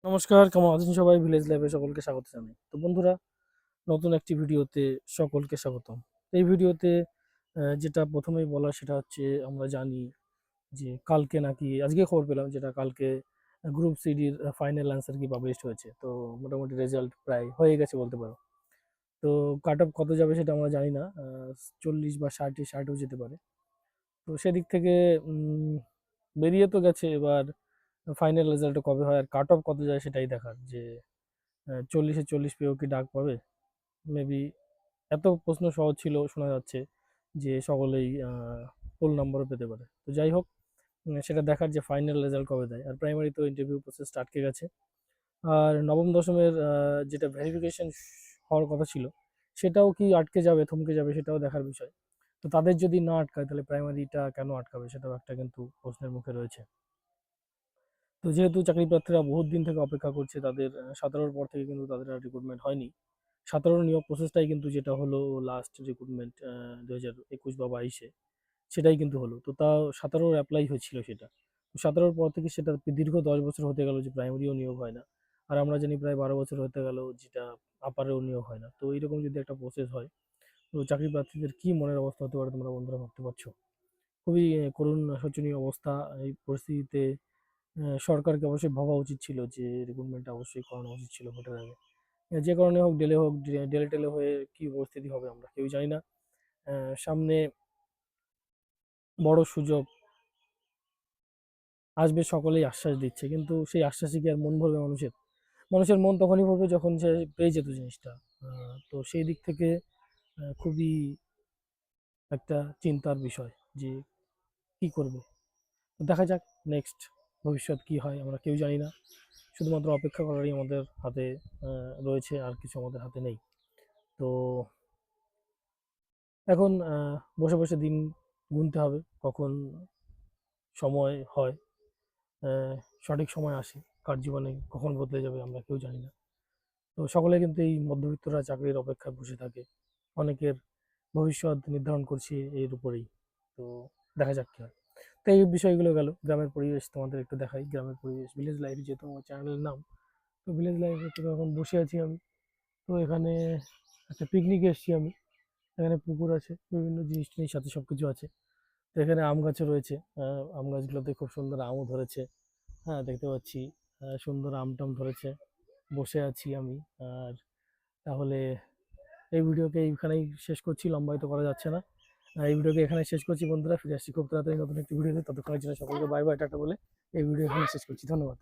নমস্কার, কেমন আছেন সবাই? ভিলেজ লাইফে সকলকে স্বাগত জানাই। তো বন্ধুরা, নতুন একটি ভিডিওতে সকলকে স্বাগতম। এই ভিডিওতে যেটা প্রথমেই বলা সেটা হচ্ছে, আমরা জানি যে কালকে নাকি আজকে খবর পেলাম যেটা কালকে গ্রুপ সিডির ফাইনাল অ্যান্সার কি পাবলিশড হয়েছে। তো মোটামুটি রেজাল্ট প্রায় হয়ে গেছে বলতে পারো। তো কাট অফ কত যাবে সেটা আমরা জানি না, 40 বা 60ও যেতে পারে। তো সেদিক থেকে উম, বেরিয়ে তো গেছে, এবার ফাইনাল রেজাল্ট কবে হয় আর কাট অফ কত যায় সেটাই দেখার, যে 40-40 পেয়েও কি ডাক পাবে মেবি। এত প্রশ্ন সহজ ছিল শোনা যাচ্ছে যে সকলেই ফুল নম্বরও পেতে পারে। তো যাই হোক, সেটা দেখার যে ফাইনাল রেজাল্ট কবে দেয়। আর প্রাইমারি তো ইন্টারভিউ প্রসেস আটকে গেছে। আর নবম দশমের যেটা ভেরিফিকেশন হওয়ার কথা ছিল সেটাও কি আটকে যাবে, থমকে যাবে, সেটাও দেখার বিষয়। তো তাদের যদি না আটকায় তাহলে প্রাইমারিটা কেন আটকাবে, সেটাও একটা কিন্তু প্রশ্নের মুখে রয়েছে। তো যেহেতু চাকরি প্রার্থীরা বহুত দিন থেকে অপেক্ষা করছে, তাদের 17-র পর থেকে কিন্তু তাদের আর রিক্রুটমেন্ট হয়নি। 17 নিয়োগ প্রসেসটাই কিন্তু যেটা হলো লাস্ট রিক্রুটমেন্ট 2021 বা 22-এ, সেটাই কিন্তু হলো। তো তাও 17-র অ্যাপ্লাই হয়েছিল সেটা। তো 17-র পর থেকে সেটা দীর্ঘ 10 বছর হতে গেল যে প্রাইমারিও নিয়োগ হয় না। আর আমরা জানি প্রায় 12 বছর হতে গেল যেটা আপারেও নিয়োগ হয় না। তো এইরকম যদি একটা প্রসেস হয়, তো চাকরি প্রার্থীদের কি মনের অবস্থা হতে পারে তোমরা বন্ধুরা ভাবতে পারছো? খুবই করুণ শোচনীয় অবস্থা। এই পরিস্থিতিতে সরকারকে অবশ্যই ভাবা উচিত ছিল যে রিক্রুটমেন্টটা অবশ্যই করানো উচিত ছিল ভোটের আগে। যে কারণে হোক, ডেলে টেলে হয়ে কি পরিস্থিতি হবে আমরা কেউ জানি না। সামনে বড় সুযোগ আসবে সকলেই আশ্বাস দিচ্ছে, কিন্তু সেই আশ্বাসে কি আর মন ভরবে মানুষের? মানুষের মন তখনই ভরবে যখন সে পেয়ে যেত জিনিসটা। তো সেই দিক থেকে খুবই একটা চিন্তার বিষয় যে কি করবে। তো দেখা যাক নেক্সট ভবিষ্যৎ কি হয়, আমরা কেউ জানি না। শুধুমাত্র অপেক্ষা করারই আমাদের হাতে রয়েছে, আর কিছু আমাদের হাতে নেই। তো এখন বসে বসে দিন গুনতে হবে কখন সময় হয়, আহ, সঠিক সময় আসে, কার জীবনে কখন বদলে যাবে আমরা কেউ জানি না। তো সকলে কিন্তু এই মধ্যবিত্তরা চাকরির অপেক্ষায় বসে থাকে। অনেকের ভবিষ্যৎ নির্ধারণ করছি এর উপরেই। তো দেখা যাক কি হয়। তো এই বিষয়গুলো গেল। গ্রামের পরিবেশ তোমাদের একটু দেখাই। গ্রামের পরিবেশ, ভিলেজ লাইফ যেহেতু আমার চ্যানেলের নাম। তো ভিলেজ লাইফে তো এখন বসে আছি আমি। তো এখানে একটা পিকনিকে এসেছি আমি। এখানে পুকুর আছে, বিভিন্ন জিনিস টিনিস সাথে সবকিছু আছে। তো এখানে আম গাছও রয়েছে। আম গাছগুলোতে খুব সুন্দর আমও ধরেছে। হ্যাঁ, দেখতে পাচ্ছি সুন্দর আম টাম ধরেছে। বসে আছি আমি। আর তাহলে এই ভিডিওকে এইখানেই শেষ করছি, লম্বায়িত করা যাচ্ছে না। এই ভিডিওকে এখানে শেষ করছি বন্ধুরা, ফিরে আসছি খুব তাড়াতাড়ি নতুন একটি ভিডিওতে। ততক্ষণের জন্য সকলকে বাই বাই টাটা বলে এই ভিডিও এখানে শেষ করছি। ধন্যবাদ।